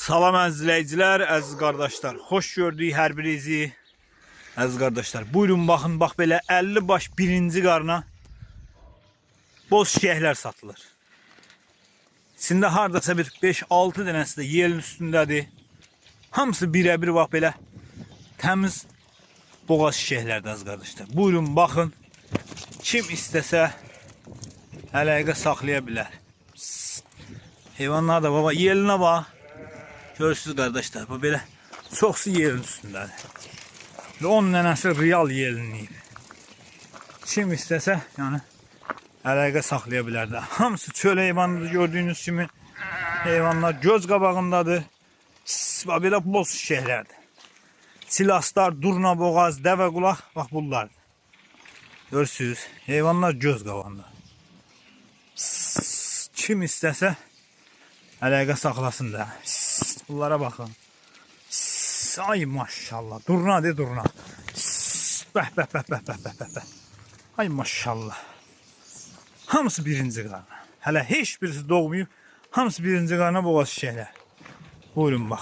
Salam izleyiciler, əziz qardaşlar. Xoş gördük hər birinizi. Əziz qardaşlar, buyurun baxın, bax belə 50 baş birinci qarına boz şişəklər satılır. İçində hardasa bir 5-6 dənəsi də yelin üstündədir. Hamısı birə-bir bax belə təmiz boğaz şişəklərdir əziz qardaşlar. Buyurun baxın. Kim istəsə əlaqə saxlaya bilər. Heyvanlar da baba yelinə bax. Görürsünüz kardeşler, bu böyle çoxsu yerin üstündədir. Və 10 dənəsi real yelinliyib. Kim istəsə, yəni əlaqə saxlaya bilər də. Hamısı çöl heyvanıdır, gördüyünüz kimi heyvanlar göz qabağındadır. Belə boz şişəklərdir. Silaslar, durna boğaz, dəvə qulaq, bax bunlar. Görürsünüz, heyvanlar göz qabağında. Kim istəsə əlaqə saxlasın da. Bunlara bakın. Ay maşallah. Durna de durna. Bəh bəh bəh bəh bəh bəh bəh. Ay maşallah. Hamısı birinci qarna. Hələ heç birisi doğmayıb. Hamısı birinci qarna boğaz şişəklər. Buyurun bax.